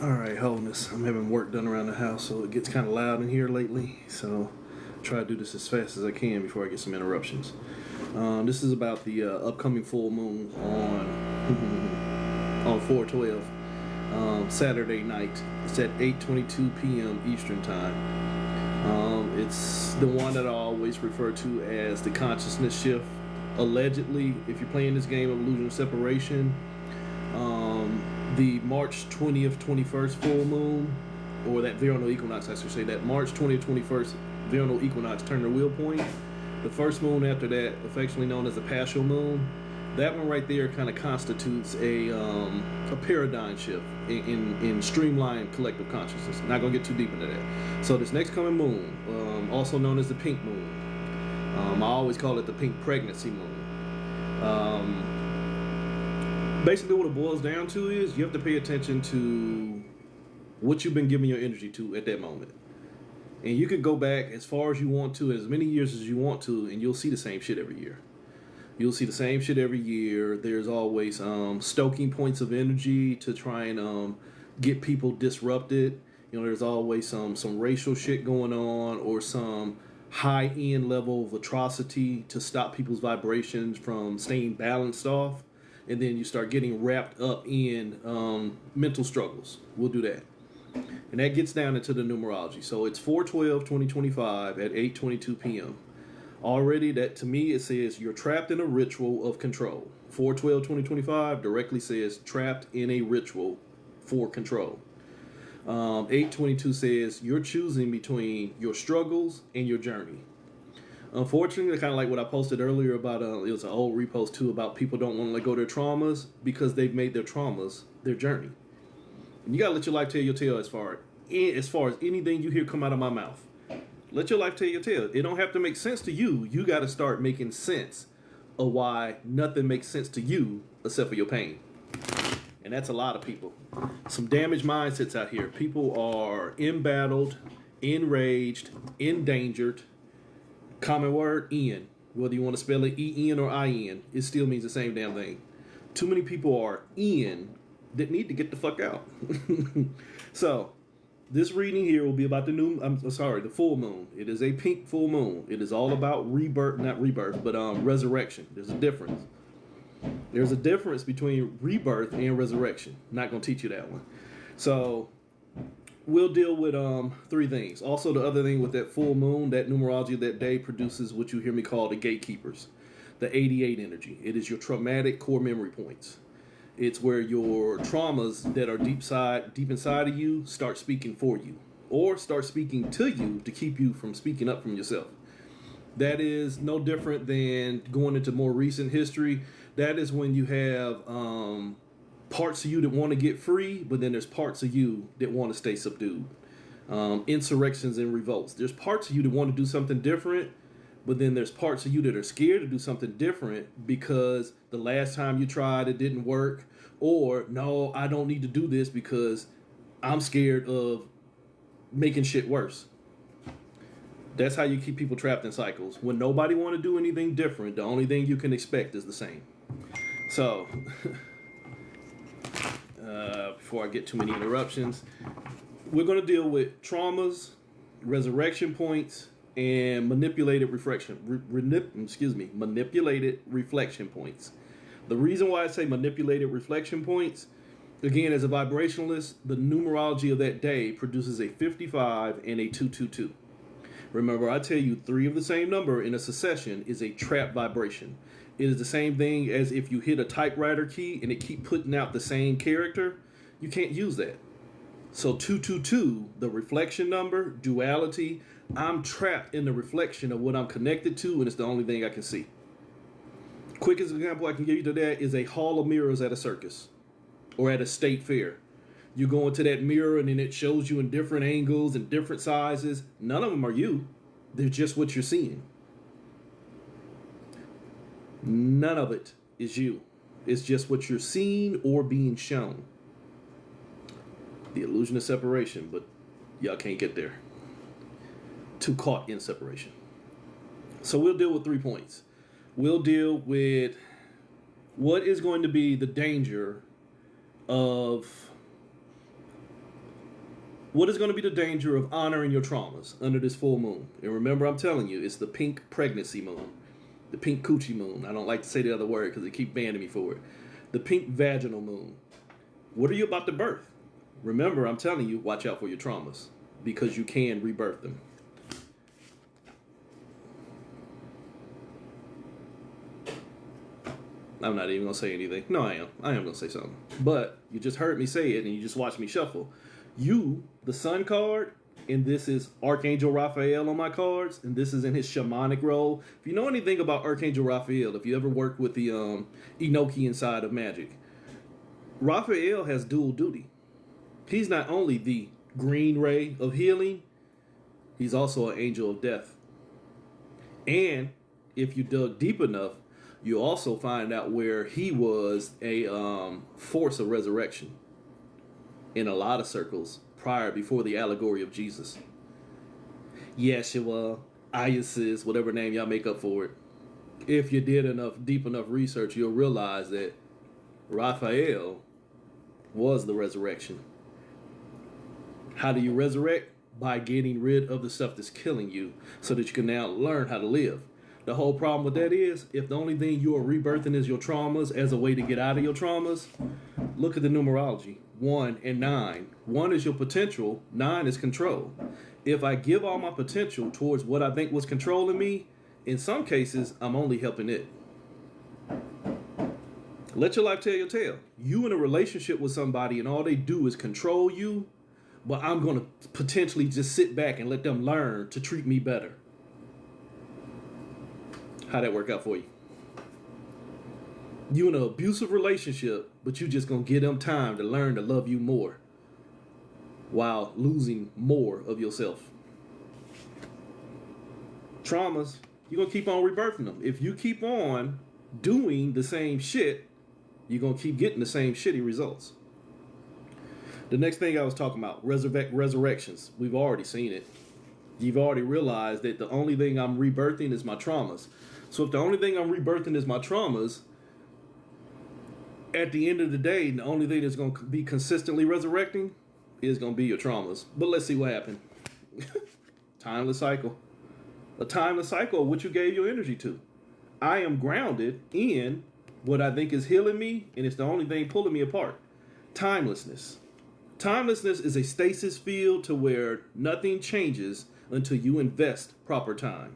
All right, wholeness. I'm having work done around the house, so it gets kind of loud in here lately. So try to do this as fast as I can before I get some interruptions. This is about the upcoming full moon on 4/12, Saturday night. It's at 8:22 p.m. Eastern time. It's the one that I always refer to as the consciousness shift. Allegedly, if you're playing this game of illusion of separation, the March 20th, 21st full moon, or that vernal equinox, I should say, that March 20th, 21st vernal equinox turned the wheel point. The first moon after that, affectionately known as the partial moon, that one right there kind of constitutes a paradigm shift in streamlined collective consciousness. Not going to get too deep into that. So this next coming moon, also known as the pink moon, I always call it the pink pregnancy moon. Basically what it boils down to is you have to pay attention to what you've been giving your energy to at that moment. And you could go back as far as you want to, as many years as you want to, and you'll see the same shit every year. You'll see the same shit every year. There's always stoking points of energy to try and get people disrupted. You know, there's always some racial shit going on, or some high-end level of atrocity to stop people's vibrations from staying balanced off. And then you start getting wrapped up in mental struggles. We'll do that. And that gets down into the numerology. So it's 4/12/2025 at 8:22 p.m. Already, that to me, it says you're trapped in a ritual of control. 4/12/2025 directly says trapped in a ritual for control. 8:22 says you're choosing between your struggles and your journey. Unfortunately, kind of like what I posted earlier about, it was an old repost too, about people don't want to let go of their traumas because they've made their traumas their journey. And you gotta let your life tell your tale as far as anything you hear come out of my mouth. Let your life tell your tale. It don't have to make sense to you. You got to start making sense of why nothing makes sense to you except for your pain. And that's a lot of people. Some damaged mindsets out here. People are embattled, enraged, endangered. Common word, en. Whether you want to spell it E-N or I-N, it still means the same damn thing. Too many people are en that need to get the fuck out. So, this reading here will be about the full moon. It is a pink full moon. It is all about resurrection. There's a difference. There's a difference between rebirth and resurrection. Not going to teach you that one. So, we'll deal with three things. Also, the other thing with that full moon, that numerology of that day produces what you hear me call the gatekeepers, the 88 energy. It is your traumatic core memory points. It's where your traumas that are deep inside of you start speaking for you, or start speaking to you to keep you from speaking up from yourself. That is no different than going into more recent history. That is when you have parts of you that want to get free, but then there's parts of you that want to stay subdued. Insurrections and revolts. There's parts of you that want to do something different, but then there's parts of you that are scared to do something different because the last time you tried, it didn't work. Or, no, I don't need to do this because I'm scared of making shit worse. That's how you keep people trapped in cycles. When nobody want to do anything different, the only thing you can expect is the same. So, before I get too many interruptions, we're going to deal with traumas, resurrection points, and manipulated reflection points. The reason why I say manipulated reflection points, again, as a vibrationalist, the numerology of that day produces a 55 and a 222. Remember, I tell you 3 of the same number in a succession is a trap vibration. It is the same thing as if you hit a typewriter key and it keep putting out the same character. You can't use that. So 222, the reflection number, duality, I'm trapped in the reflection of what I'm connected to, and it's the only thing I can see. Quickest example I can give you to that is a hall of mirrors at a circus or at a state fair. You go into that mirror and then it shows you in different angles and different sizes. None of them are you. They're just what you're seeing. None of it is you. It's just what you're seeing or being shown. The illusion of separation, but y'all can't get there. Too caught in separation. So we'll deal with 3 points. We'll deal with what is going to be the danger of What is going to be the danger of honoring your traumas under this full moon? And remember, I'm telling you, it's the pink pregnancy moon, the pink coochie moon. I don't like to say the other word because they keep banning me for it. The pink vaginal moon. What are you about to birth? Remember, I'm telling you, watch out for your traumas because you can rebirth them. I'm not even going to say anything. No, I am. I am going to say something. But you just heard me say it and you just watched me shuffle. You, the sun card, and this is Archangel Raphael on my cards, and this is in his shamanic role. If you know anything about Archangel Raphael, if you ever worked with the Enochian side of magic, Raphael has dual duty. He's not only the green ray of healing, he's also an angel of death. And if you dug deep enough, you also find out where he was a force of resurrection in a lot of circles before the allegory of Jesus. Yeshua, Isis, whatever name y'all make up for it. If you did deep enough research, you'll realize that Raphael was the resurrection. How do you resurrect? By getting rid of the stuff that's killing you so that you can now learn how to live. The whole problem with that is, if the only thing you are rebirthing is your traumas as a way to get out of your traumas, look at the numerology. 1 and 9. 1 is your potential, 9 is control. If I give all my potential towards what I think was controlling me, in some cases, I'm only helping it. Let your life tell your tale. You in a relationship with somebody and all they do is control you, but I'm going to potentially just sit back and let them learn to treat me better. How'd that work out for you? You in an abusive relationship, but you just going to give them time to learn to love you more while losing more of yourself. Traumas, you're going to keep on rebirthing them. If you keep on doing the same shit, you're going to keep getting the same shitty results. The next thing I was talking about, resurrections. We've already seen it. You've already realized that the only thing I'm rebirthing is my traumas. So if the only thing I'm rebirthing is my traumas, at the end of the day, the only thing that's going to be consistently resurrecting is going to be your traumas. But let's see what happened. Timeless cycle. A timeless cycle of what you gave your energy to. I am grounded in what I think is healing me, and it's the only thing pulling me apart. Timelessness. Timelessness is a stasis field to where nothing changes until you invest proper time.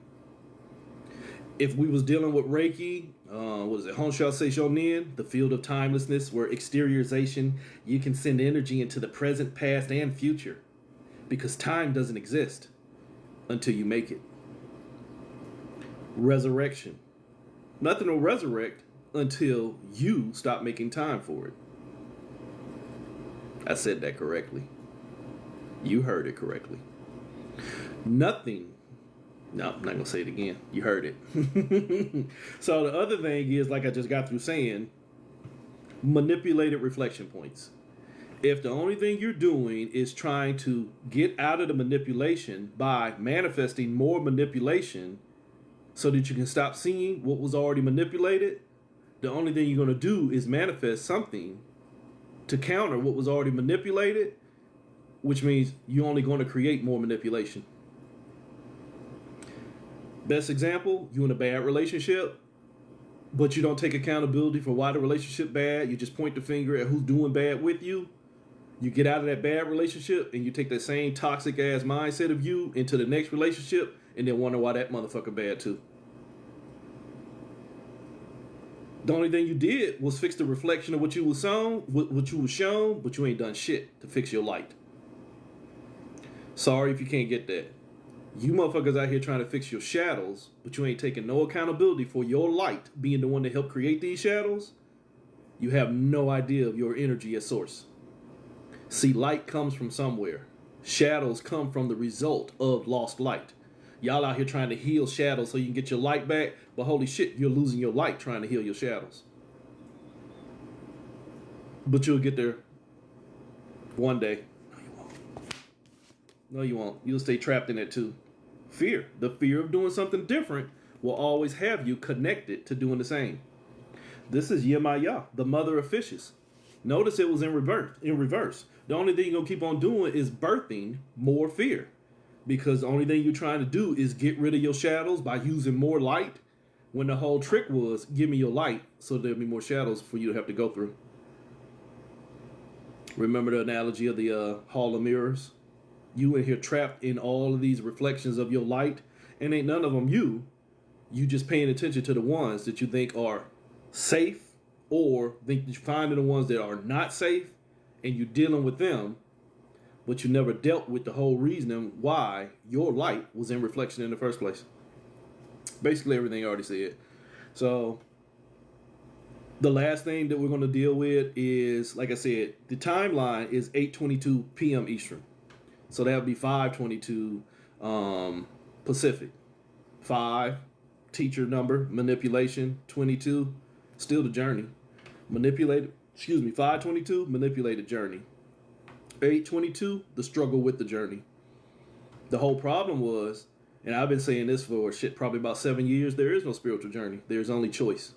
If we was dealing with Reiki, Honsha Seishonin, the field of timelessness, where exteriorization, you can send energy into the present, past, and future. Because time doesn't exist until you make it. Resurrection. Nothing will resurrect until you stop making time for it. I said that correctly. You heard it correctly. Nothing. No, I'm not going to say it again. You heard it. So the other thing is, like I just got through saying, manipulated reflection points. If the only thing you're doing is trying to get out of the manipulation by manifesting more manipulation so that you can stop seeing what was already manipulated, the only thing you're going to do is manifest something to counter what was already manipulated, which means you're only going to create more manipulation. Best example, you in a bad relationship, but you don't take accountability for why the relationship bad. You just point the finger at who's doing bad with you. You get out of that bad relationship and you take that same toxic ass mindset of you into the next relationship and then wonder why that motherfucker bad too. The only thing you did was fix the reflection of what you was shown, but you ain't done shit to fix your light. Sorry if you can't get that. You motherfuckers out here trying to fix your shadows, but you ain't taking no accountability for your light being the one that helped create these shadows. You have no idea of your energy as source. See, light comes from somewhere. Shadows come from the result of lost light. Y'all out here trying to heal shadows so you can get your light back, but holy shit, you're losing your light trying to heal your shadows. But you'll get there one day. No, you won't. You'll stay trapped in it too. Fear. The fear of doing something different will always have you connected to doing the same. This is Yemaya, the mother of fishes. Notice it was in reverse. In reverse. The only thing you're gonna keep on doing is birthing more fear. Because the only thing you're trying to do is get rid of your shadows by using more light. When the whole trick was, give me your light so there'll be more shadows for you to have to go through. Remember the analogy of the Hall of Mirrors? You in here trapped in all of these reflections of your light, and ain't none of them you. You just paying attention to the ones that you think are safe, or think you're finding the ones that are not safe, and you're dealing with them, but you never dealt with the whole reason why your light was in reflection in the first place. Basically everything I already said. So the last thing that we're going to deal with is, like I said, the timeline is 8:22 p.m. Eastern. So that would be 5:22 Pacific. 5, teacher number, manipulation, 22, still the journey. 5:22, manipulated journey. 8:22, the struggle with the journey. The whole problem was, and I've been saying this for probably about 7 years, there is no spiritual journey. There's only choice.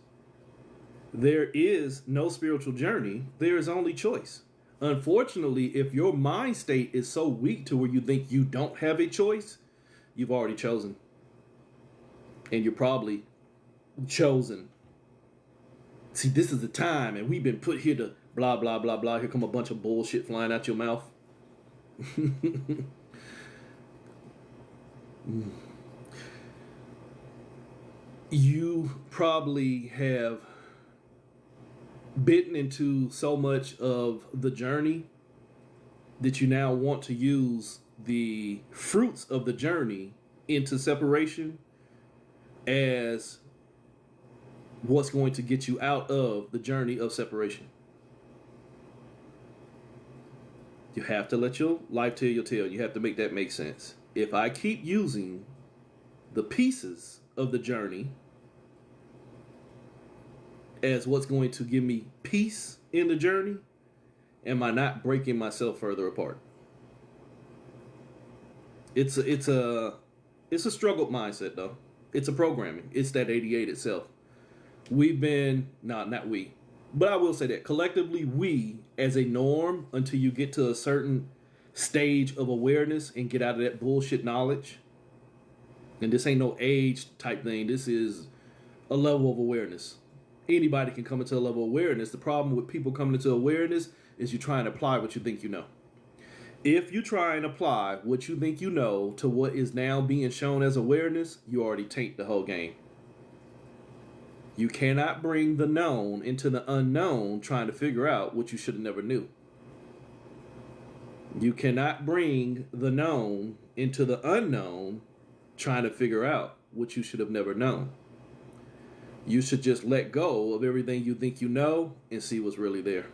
There is no spiritual journey. There is only choice. Unfortunately, if your mind state is so weak to where you think you don't have a choice, you've already chosen. And you're probably chosen. See, this is the time, and we've been put here to blah, blah, blah, blah. Here come a bunch of bullshit flying out your mouth. You probably have bitten into so much of the journey that you now want to use the fruits of the journey into separation as what's going to get you out of the journey of separation. You have to let your life tell your tale. You have to make that make sense. If I keep using the pieces of the journey as what's going to give me peace in the journey, am I not breaking myself further apart? It's a struggled mindset though. It's a programming. It's that 88 itself. We've been, not we, but I will say that collectively we as a norm, until you get to a certain stage of awareness and get out of that bullshit knowledge. And this ain't no age type thing. This is a level of awareness. Anybody can come into a level of awareness. The problem with people coming into awareness is you try and apply what you think you know. If you try and apply what you think you know to what is now being shown as awareness, you already taint the whole game. You cannot bring the known into the unknown trying to figure out what you should have never knew. You cannot bring the known into the unknown trying to figure out what you should have never known. You should just let go of everything you think you know and see what's really there.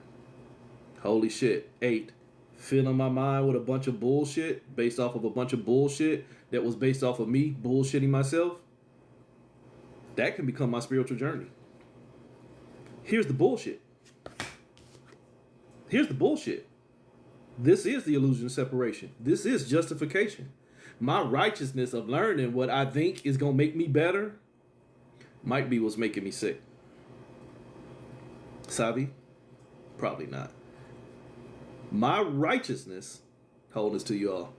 Holy shit. 8. Filling my mind with a bunch of bullshit based off of a bunch of bullshit that was based off of me bullshitting myself. That can become my spiritual journey. Here's the bullshit. Here's the bullshit. This is the illusion of separation. This is justification. My righteousness of learning what I think is going to make me better might be what's making me sick. Sabi? Probably not. My righteousness, hold this to you all.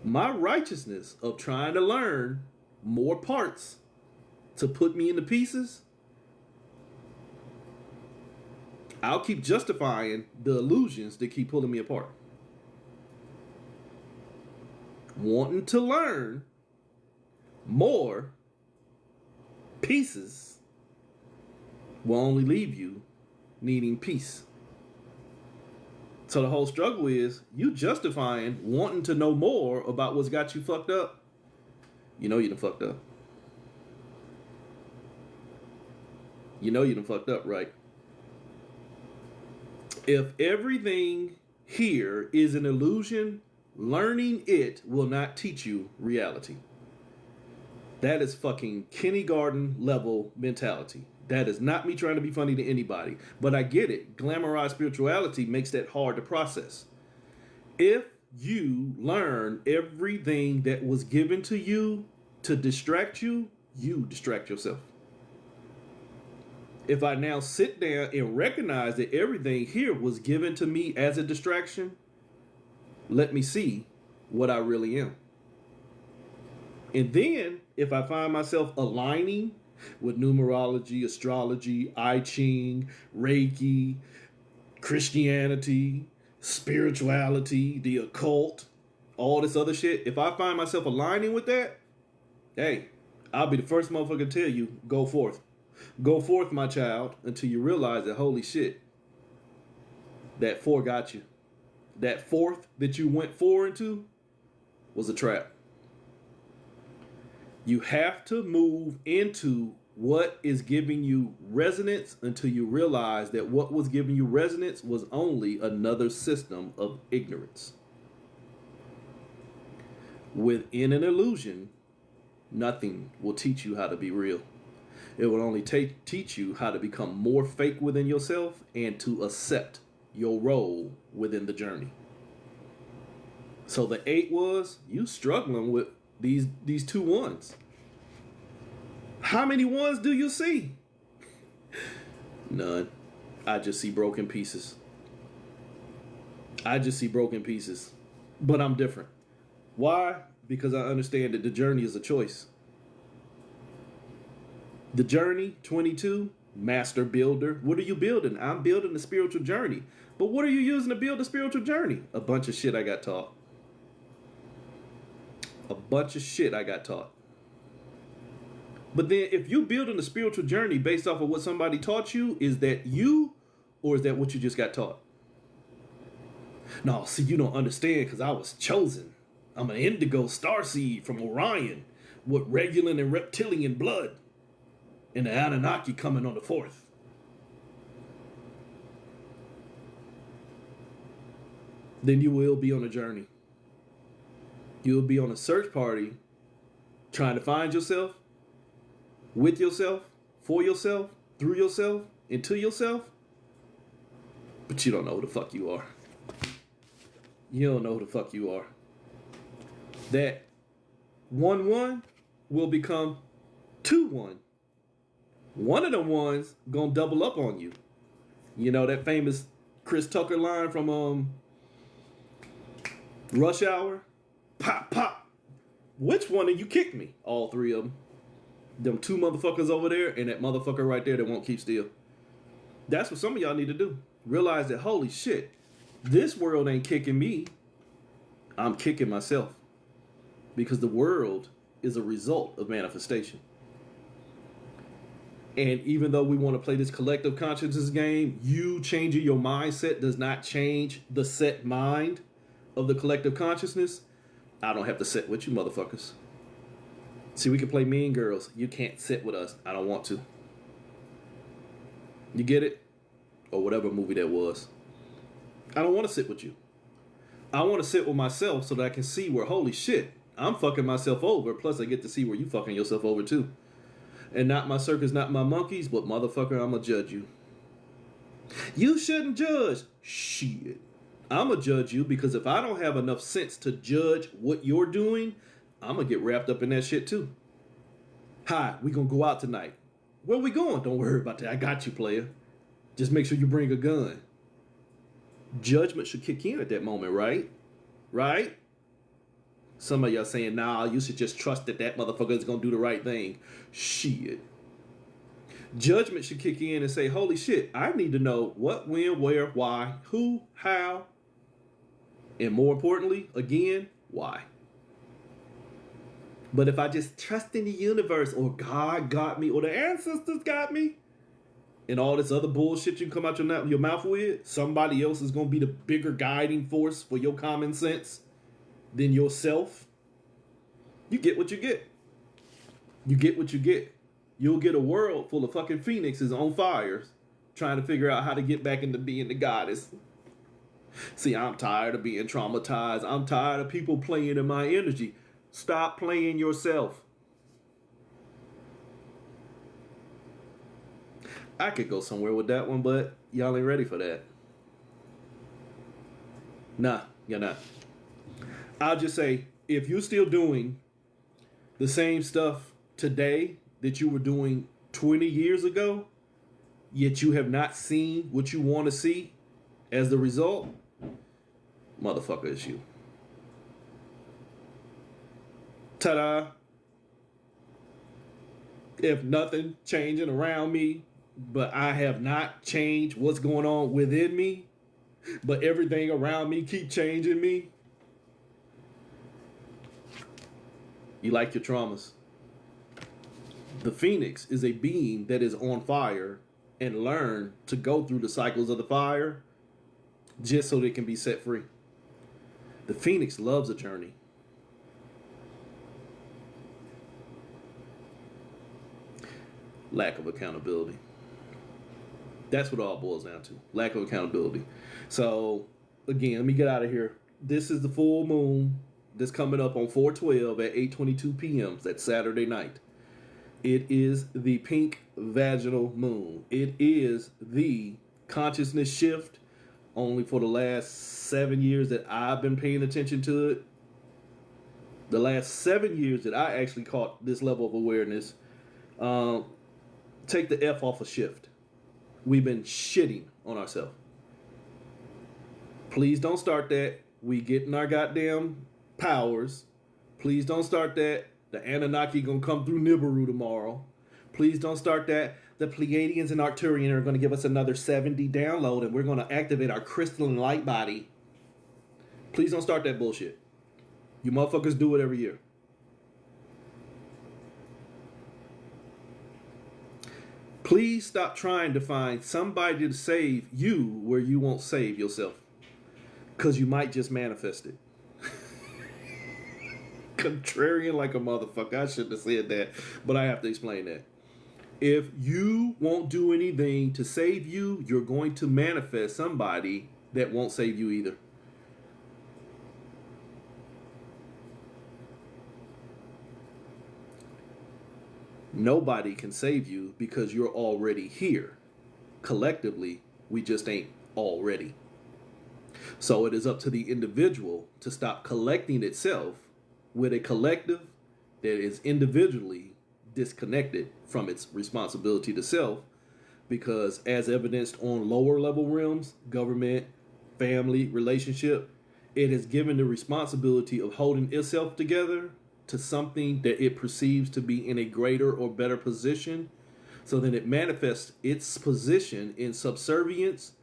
My righteousness of trying to learn more parts to put me into pieces, I'll keep justifying the illusions that keep pulling me apart. Wanting to learn more pieces will only leave you needing peace. So the whole struggle is you justifying wanting to know more about what's got you fucked up. You know you done fucked up. You know you done fucked up, right? If everything here is an illusion, learning it will not teach you reality. That is fucking kindergarten level mentality. That is not me trying to be funny to anybody. But I get it. Glamorized spirituality makes that hard to process. If you learn everything that was given to you to distract you, you distract yourself. If I now sit down and recognize that everything here was given to me as a distraction, let me see what I really am. And then if I find myself aligning with numerology, astrology, I Ching, Reiki, Christianity, spirituality, the occult, all this other shit, if I find myself aligning with that, hey, I'll be the first motherfucker to tell you, go forth. Go forth, my child, until you realize that, holy shit, that four got you. That fourth that you went four into was a trap. You have to move into what is giving you resonance until you realize that what was giving you resonance was only another system of ignorance. Within an illusion, nothing will teach you how to be real. It will only teach you how to become more fake within yourself and to accept your role within the journey. So the 8 was you struggling with these 2 ones. How many ones do you see? None. I just see broken pieces. But I'm different. Why? Because I understand that the journey is a choice. The journey, 22, master builder. What are you building? I'm building the spiritual journey. But what are you using to build the spiritual journey? A bunch of shit I got taught. But then if you building a spiritual journey based off of what somebody taught you, is that you or is that what you just got taught? No, see, you don't understand because I was chosen. I'm an indigo starseed from Orion with Regulan and reptilian blood. And the Anunnaki coming on the 4th. Then you will be on a journey. You'll be on a search party trying to find yourself, with yourself, for yourself, through yourself, into yourself. But you don't know who the fuck you are. You don't know who the fuck you are. That 1-1 will become 2-1. One of the ones gonna double up on you. You know that famous Chris Tucker line from Rush Hour? Pop, pop. Which one of you kicked me? All 3 of them. Them 2 motherfuckers over there and that motherfucker right there that won't keep still. That's what some of y'all need to do. Realize that, holy shit, this world ain't kicking me. I'm kicking myself. Because the world is a result of manifestation. And even though we want to play this collective consciousness game, you changing your mindset does not change the set mind of the collective consciousness. I don't have to sit with you motherfuckers. See, we can play Mean Girls. You can't sit with us. I don't want to. You get it? Or whatever movie that was. I don't want to sit with you. I want to sit with myself so that I can see where, holy shit, I'm fucking myself over. Plus I get to see where you fucking yourself over too. And not my circus, not my monkeys, but motherfucker, I'm going to judge you. You shouldn't judge. Shit. I'm going to judge you because if I don't have enough sense to judge what you're doing, I'm going to get wrapped up in that shit too. Hi, we going to go out tonight. Where we going? Don't worry about that. I got you, player. Just make sure you bring a gun. Judgment should kick in at that moment, right? Right? Some of y'all saying, nah, you should just trust that that motherfucker is going to do the right thing. Shit. Judgment should kick in and say, holy shit, I need to know what, when, where, why, who, how, and more importantly, again, why. But if I just trust in the universe or God got me or the ancestors got me and all this other bullshit you come out your mouth with, somebody else is going to be the bigger guiding force for your common sense than yourself, you get what you get. You get what you get. You'll get a world full of fucking phoenixes on fires trying to figure out how to get back into being the goddess. See, I'm tired of being traumatized. I'm tired of people playing in my energy. Stop playing yourself. I could go somewhere with that one, but y'all ain't ready for that. Nah, you're not. I'll just say, if you're still doing the same stuff today that you were doing 20 years ago, yet you have not seen what you want to see as the result, motherfucker, it's you. Ta-da. If nothing changing around me, but I have not changed what's going on within me, but everything around me keep changing me, you like your traumas. The phoenix is a being that is on fire and learn to go through the cycles of the fire just so they can be set free. The phoenix loves a journey. Lack of accountability. That's what it all boils down to. Lack of accountability. So, again, let me get out of here. This is the full moon that's coming up on 4/12 at 8:22 p.m. That's Saturday night. It is the pink vaginal moon. It is the consciousness shift. Only for the last 7 years that I've been paying attention to it. The last 7 years that I actually caught this level of awareness. Take the F off of shift. We've been shitting on ourselves. Please don't start that. We getting our goddamn powers. Please don't start that. The Anunnaki gonna come through Nibiru tomorrow. Please don't start that. The Pleiadians and Arcturian are gonna give us another 70 download and we're gonna activate our crystalline light body. Please don't start that bullshit. You motherfuckers do it every year. Please stop trying to find somebody to save you where you won't save yourself. Because you might just manifest it. Contrarian like a motherfucker. I shouldn't have said that, but I have to explain that. If you won't do anything to save you, you're going to manifest somebody that won't save you either. Nobody can save you because you're already here. Collectively, we just ain't already. So it is up to the individual to stop collecting itself with a collective that is individually disconnected from its responsibility to self, because as evidenced on lower level realms, government, family, relationship, it has given the responsibility of holding itself together to something that it perceives to be in a greater or better position. So then it manifests its position in subservience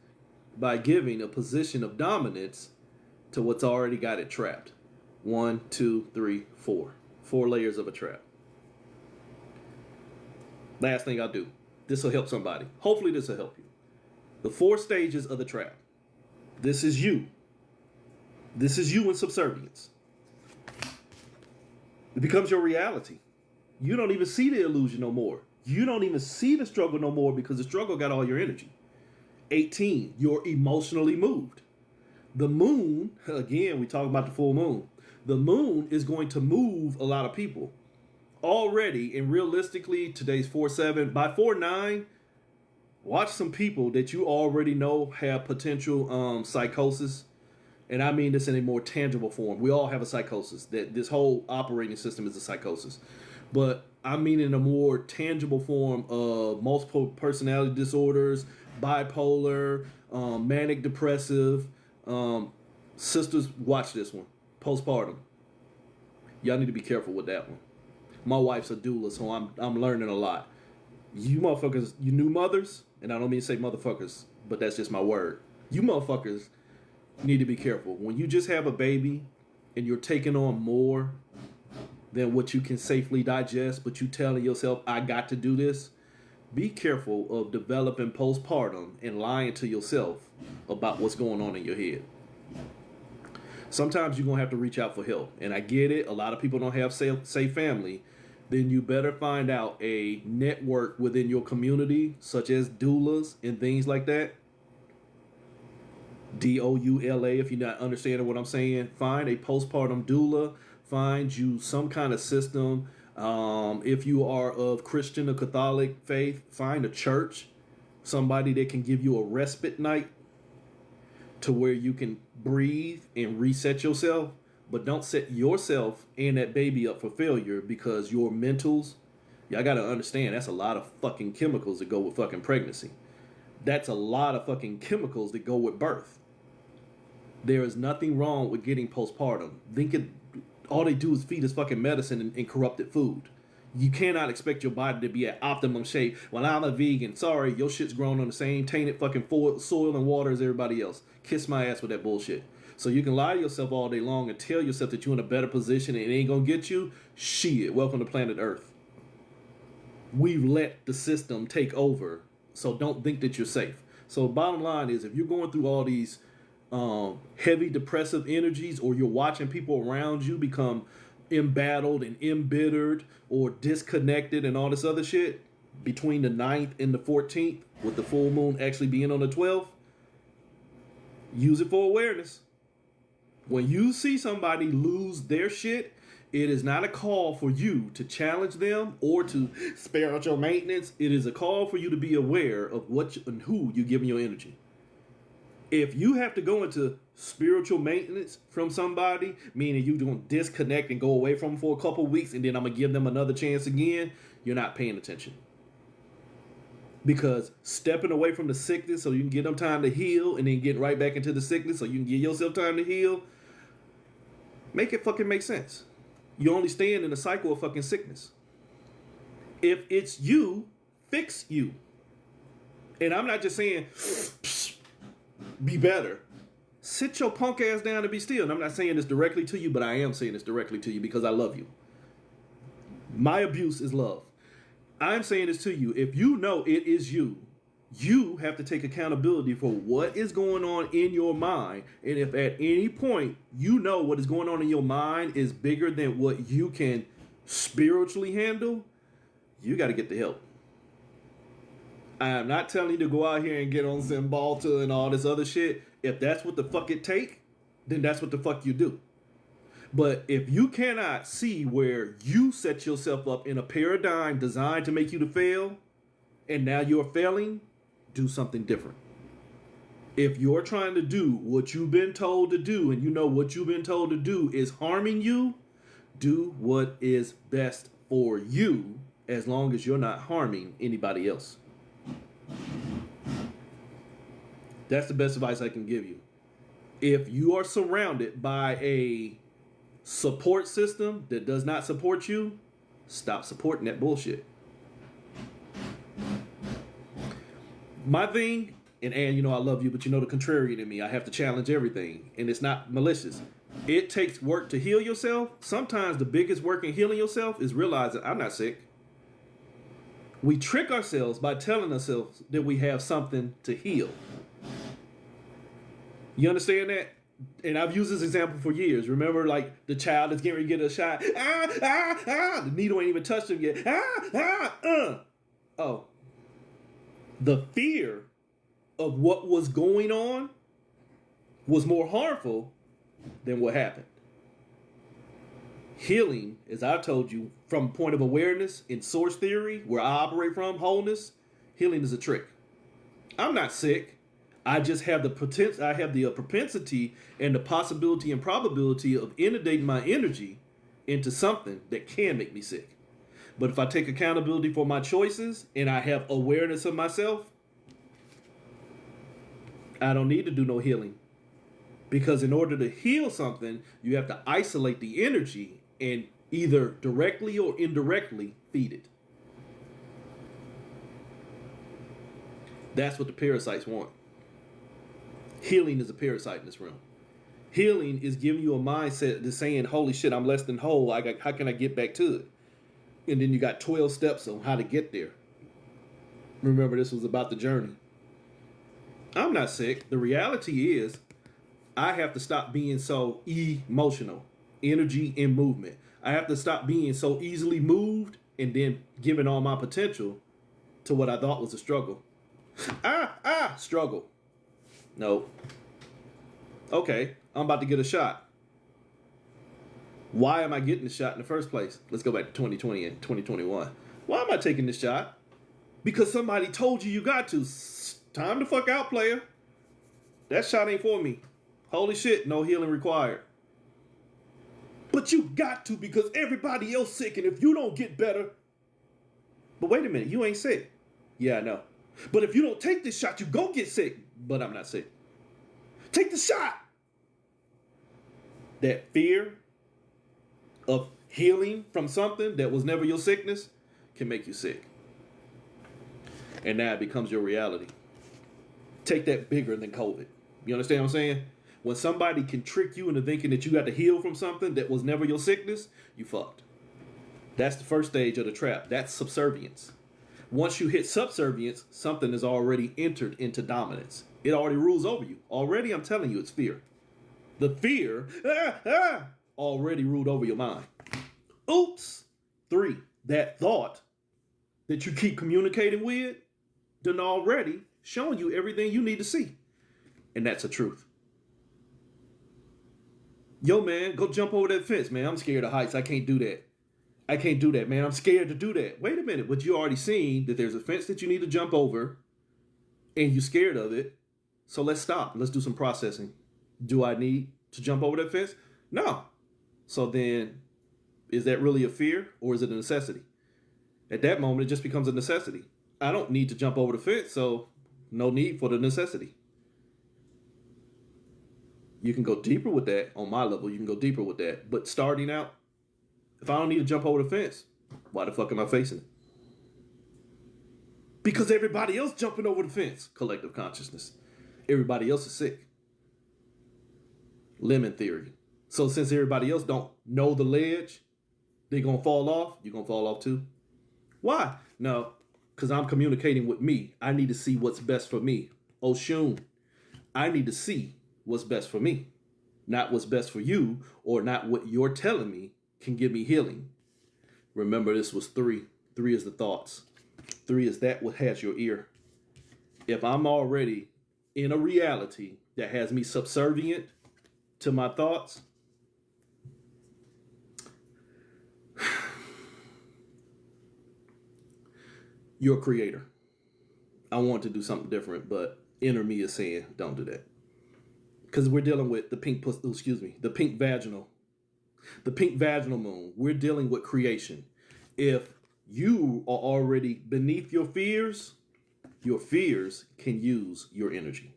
by giving a position of dominance to what's already got it trapped. 1, 2, 3, 4. 4 layers of a trap. Last thing I'll do. This will help somebody. Hopefully this will help you. The 4 stages of the trap. This is you. This is you in subservience. It becomes your reality. You don't even see the illusion no more. You don't even see the struggle no more because the struggle got all your energy. 18, you're emotionally moved. The moon, again, we talk about the full moon. The moon is going to move a lot of people. Already, and realistically, today's 4/7. By 4/9, watch some people that you already know have potential psychosis. And I mean this in a more tangible form. We all have a psychosis. That this whole operating system is a psychosis. But I mean in a more tangible form of multiple personality disorders, bipolar, manic depressive. Sisters, watch this one. Postpartum. Y'all need to be careful with that one. My wife's a doula, so I'm learning a lot. You motherfuckers, you new mothers, and I don't mean to say motherfuckers, but that's just my word. You motherfuckers need to be careful. When you just have a baby and you're taking on more than what you can safely digest, but you telling yourself, I got to do this, be careful of developing postpartum and lying to yourself about what's going on in your head. Sometimes you're going to have to reach out for help. And I get it. A lot of people don't have safe family. Then you better find out a network within your community, such as doulas and things like that. DOULA, if you're not understanding what I'm saying. Find a postpartum doula. Find you some kind of system. If you are of Christian or Catholic faith, find a church. Somebody that can give you a respite night to where you can breathe and reset yourself. But don't set yourself and that baby up for failure because your mentals, y'all got to understand, that's a lot of fucking chemicals that go with fucking pregnancy. That's a lot of fucking chemicals that go with birth. There is nothing wrong with getting postpartum. All they do is feed us fucking medicine and corrupted food. You cannot expect your body to be at optimum shape. Well, I'm a vegan. Sorry, your shit's grown on the same tainted fucking soil and water as everybody else. Kiss my ass with that bullshit. So you can lie to yourself all day long and tell yourself that you're in a better position and it ain't gonna get you. Shit, welcome to planet Earth. We've let the system take over, so don't think that you're safe. So bottom line is, if you're going through all these heavy depressive energies, or you're watching people around you become embattled and embittered or disconnected and all this other shit between the 9th and the 14th, with the full moon actually being on the 12th, use it for awareness. When you see somebody lose their shit, it is not a call for you to challenge them or to spiritual maintenance. It is a call for you to be aware of what and who you're giving your energy. If you have to go into spiritual maintenance from somebody, meaning you're going to disconnect and go away from them for a couple weeks and then I'm going to give them another chance again, you're not paying attention. Because stepping away from the sickness so you can give them time to heal and then get right back into the sickness so you can give yourself time to heal, make it fucking make sense. You only stand in a cycle of fucking sickness. If it's you, fix you. And I'm not just saying, be better. Sit your punk ass down and be still. And I'm not saying this directly to you, but I am saying this directly to you because I love you. My abuse is love. I'm saying this to you. If you know it is you, you have to take accountability for what is going on in your mind. And if at any point you know what is going on in your mind is bigger than what you can spiritually handle, you got to get the help. I am not telling you to go out here and get on Zymbalta and all this other shit. If that's what the fuck it take, then that's what the fuck you do. But if you cannot see where you set yourself up in a paradigm designed to make you to fail, and now you're failing, do something different. If you're trying to do what you've been told to do, and you know what you've been told to do is harming you, do what is best for you, as long as you're not harming anybody else. That's the best advice I can give you. If you are surrounded by a support system that does not support you, stop supporting that bullshit. My thing, and you know I love you, but you know the contrarian in me, I have to challenge everything, and it's not malicious. It takes work to heal yourself. Sometimes the biggest work in healing yourself is realizing I'm not sick. We trick ourselves by telling ourselves that we have something to heal. You understand that? And I've used this example for years. Remember, like, the child is getting ready to get a shot. The needle ain't even touched him yet. Oh. The fear of what was going on was more harmful than what happened. Healing, as I told you, from a point of awareness in source theory, where I operate from, wholeness, healing is a trick. I'm not sick. I just have the potential. I have the propensity and the possibility and probability of inundating my energy into something that can make me sick. But if I take accountability for my choices and I have awareness of myself, I don't need to do no healing. Because in order to heal something, you have to isolate the energy and either directly or indirectly feed it. That's what the parasites want. Healing is a parasite in this room. Healing is giving you a mindset that's saying, holy shit, I'm less than whole. How can I get back to it? And then you got 12 steps on how to get there. Remember, this was about the journey. I'm not sick. The reality is, I have to stop being so emotional. Energy and movement. I have to stop being so easily moved and then giving all my potential to what I thought was a struggle. Struggle. No. Okay, I'm about to get a shot. Why am I getting the shot in the first place? Let's go back to 2020 and 2021. Why am I taking this shot? Because somebody told you got to. Time to fuck out, player. That shot ain't for me. Holy shit, no healing required. But you got to because everybody else sick, and if you don't get better. But wait a minute, you ain't sick. Yeah, I know. But if you don't take this shot, you go get sick. But I'm not sick. Take the shot. That fear of healing from something that was never your sickness can make you sick. And now it becomes your reality. Take that bigger than COVID. You understand what I'm saying? When somebody can trick you into thinking that you got to heal from something that was never your sickness, you fucked. That's the first stage of the trap. That's subservience. Once you hit subservience, something has already entered into dominance. It already rules over you. Already, I'm telling you, it's fear. The fear already ruled over your mind. Oops. 3, that thought that you keep communicating with done already showing you everything you need to see. And that's the truth. Yo, man, go jump over that fence, man. I'm scared of heights. I can't do that. I can't do that, man. I'm scared to do that. Wait a minute, but you already seen that there's a fence that you need to jump over and you're scared of it. So let's stop. Let's do some processing. Do I need to jump over that fence? No. So then, is that really a fear or is it a necessity? At that moment, it just becomes a necessity. I don't need to jump over the fence, so no need for the necessity. You can go deeper with that on my level. You can go deeper with that. But starting out, if I don't need to jump over the fence, why the fuck am I facing it? Because everybody else jumping over the fence. Collective consciousness. Everybody else is sick. Lemon theory. So since everybody else don't know the ledge, they're going to fall off. You're going to fall off too. Why? No, because I'm communicating with me. I need to see what's best for me. Oshun, I need to see what's best for me. Not what's best for you or not what you're telling me can give me healing. Remember, this was 3. 3 is the thoughts. 3 is that what has your ear. If I'm already in a reality that has me subservient to my thoughts, you're a creator. I want to do something different, but inner me is saying, don't do that. Because we're dealing with the pink vaginal moon. We're dealing with creation. If you are already beneath your fears can use your energy.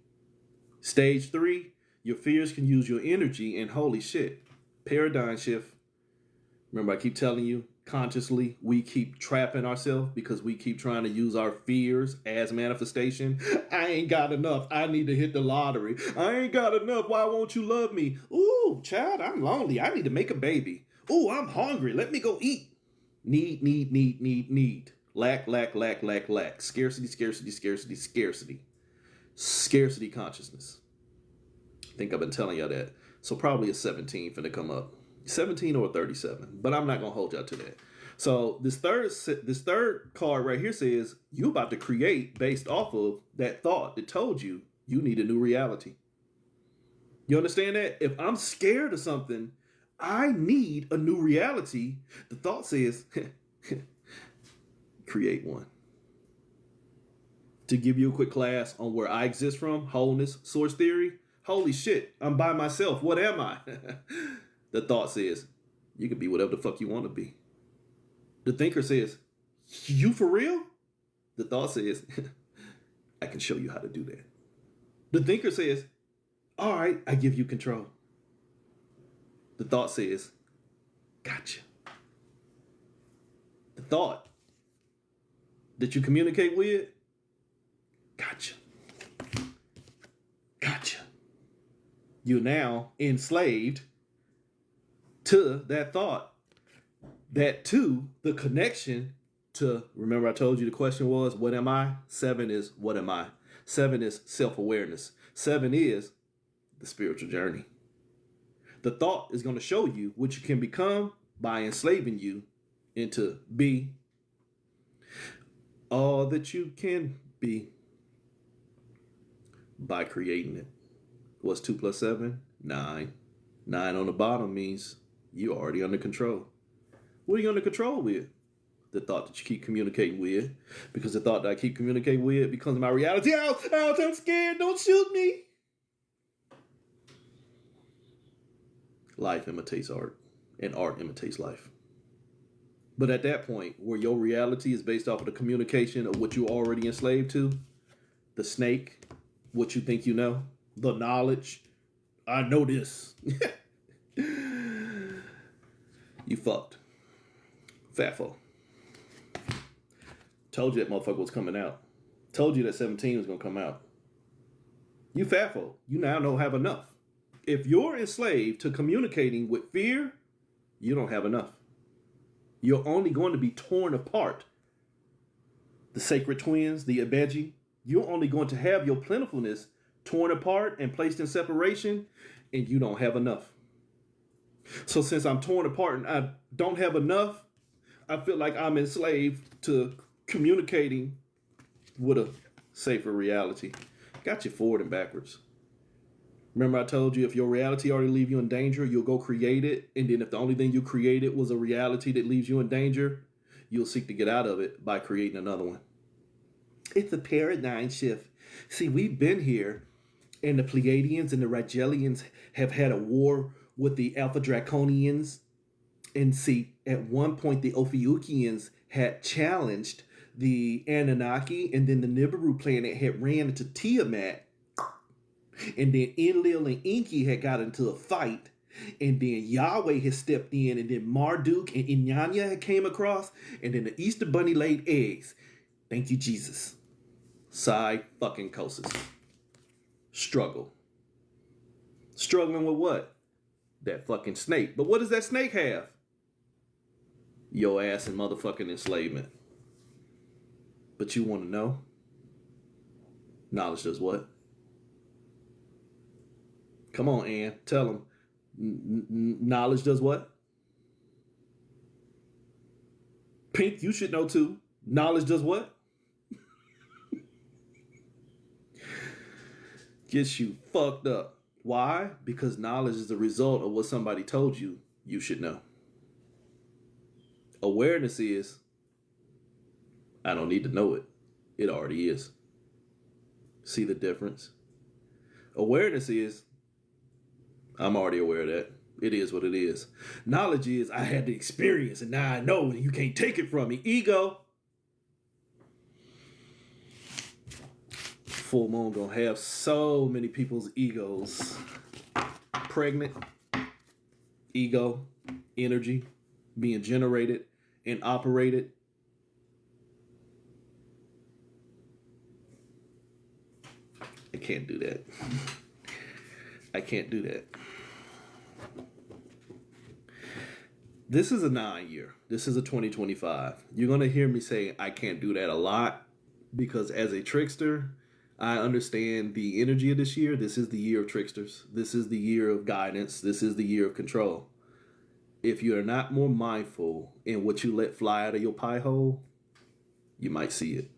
Stage 3, your fears can use your energy, and holy shit, paradigm shift. Remember, I keep telling you, consciously, we keep trapping ourselves because we keep trying to use our fears as manifestation. I ain't got enough. I need to hit the lottery. I ain't got enough. Why won't you love me? Ooh, child, I'm lonely. I need to make a baby. Ooh, I'm hungry. Let me go eat. Need. Lack. Scarcity consciousness. I think I've been telling y'all that. So probably a 17 finna come up. 17 or 37, but I'm not gonna hold y'all to that. So this third card right here says you about to create based off of that thought that told you need a new reality. You understand that? If I'm scared of something, I need a new reality. The thought says create one. To give you a quick class on where I exist from, wholeness, source theory. Holy shit, I'm by myself. What am I? The thought says, you can be whatever the fuck you want to be. The thinker says, you for real? The thought says, I can show you how to do that. The thinker says, all right, I give you control. The thought says, gotcha. The thought that you communicate with, gotcha. You're now enslaved to that thought, that to the connection to, remember I told you the question was, what am I? 7 is, what am I? 7 is self-awareness. 7 is the spiritual journey. The thought is going to show you what you can become by enslaving you into be all that you can be by creating it. What's 2 plus 7? 9. 9 on the bottom means you're already under control. What are you under control with? The thought that you keep communicating with. Because the thought that I keep communicating with becomes my reality. Ouch, I'm scared. Don't shoot me. Life imitates art, and art imitates life. But at that point, where your reality is based off of the communication of what you're already enslaved to, the snake, what you think you know, the knowledge. I know this. You fucked. Fatfo. Told you that motherfucker was coming out. Told you that 17 was going to come out. You fatfo. You now don't have enough. If you're enslaved to communicating with fear, you don't have enough. You're only going to be torn apart. The sacred twins, the Abeji, you're only going to have your plentifulness torn apart and placed in separation, and you don't have enough. So since I'm torn apart and I don't have enough, I feel like I'm enslaved to communicating with a safer reality. Got you forward and backwards. Remember I told you if your reality already leave you in danger, you'll go create it. And then if the only thing you created was a reality that leaves you in danger, you'll seek to get out of it by creating another one. It's a paradigm shift. See, we've been here, and the Pleiadians and the Rigelians have had a war with the Alpha Draconians. And see, at one point, the Ophiuchians had challenged the Anunnaki, and then the Nibiru planet had ran into Tiamat. And then Enlil and Enki had got into a fight. And then Yahweh had stepped in, and then Marduk and Inyanya had came across, and then the Easter Bunny laid eggs. Thank you, Jesus. Side fucking coasts. Struggle. Struggling with what? That fucking snake. But what does that snake have? Your ass in motherfucking enslavement. But you want to know? Knowledge does what? Come on, Ann. Tell them. Knowledge does what? Pink, you should know too. Knowledge does what? Gets you fucked up. Why? Because knowledge is the result of what somebody told you you should know. Awareness is, I don't need to know it. It already is. See the difference? Awareness is, I'm already aware of that. It is what it is. Knowledge is, I had the experience and now I know and you can't take it from me. Ego. Full moon gonna have so many people's egos pregnant. Ego, energy being generated and operated. I can't do that. I can't do that. This is a 9-year. This is a 2025. You're going to hear me say I can't do that a lot because as a trickster, I understand the energy of this year. This is the year of tricksters. This is the year of guidance. This is the year of control. If you are not more mindful in what you let fly out of your pie hole, you might see it.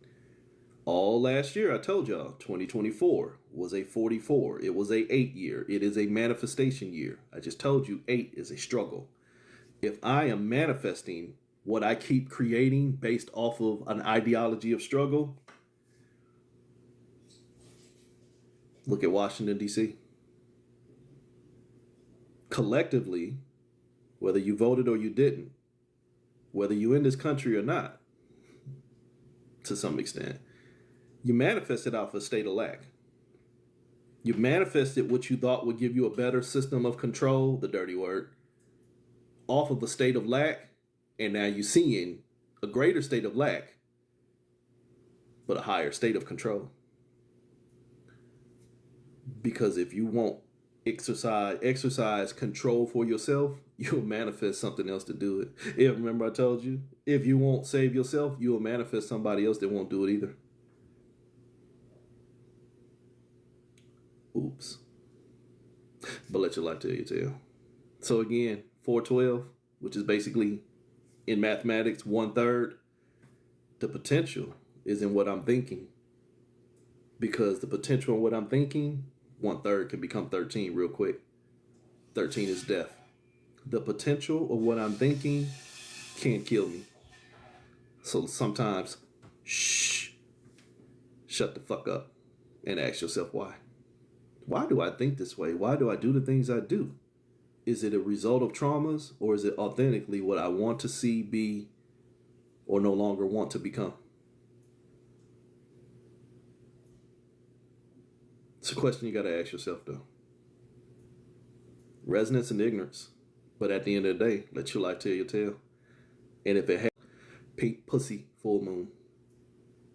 All last year, I told y'all, 2024 was a 44. It was a 8 year. It is a manifestation year. I just told you 8 is a struggle. If I am manifesting what I keep creating based off of an ideology of struggle, look at Washington, D.C. Collectively, whether you voted or you didn't, whether you're in this country or not, to some extent, you manifested off a state of lack. You manifested what you thought would give you a better system of control, the dirty word, off of a state of lack, and now you're seeing a greater state of lack, but a higher state of control. Because if you won't exercise control for yourself, you'll manifest something else to do it. If, remember I told you, if you won't save yourself, you'll manifest somebody else that won't do it either. Oops. But let your life tell you tale. So again, 412, which is basically in mathematics 1/3. The potential is in what I'm thinking. Because the potential in what I'm thinking, 1/3 can become 13 real quick. 13 is death. The potential of what I'm thinking can't kill me. So sometimes, shut the fuck up and ask yourself why. Why do I think this way? Why do I do the things I do? Is it a result of traumas, or is it authentically what I want to see, be, or no longer want to become? It's a question you got to ask yourself, though. Resonance and ignorance. But at the end of the day, let your life tell your tale. And if it has pink pussy full moon,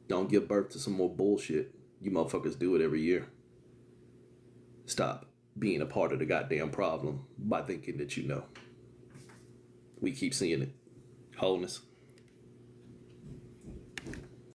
don't give birth to some more bullshit. You motherfuckers do it every year. Stop being a part of the goddamn problem by thinking that you know. We keep seeing it. Wholeness.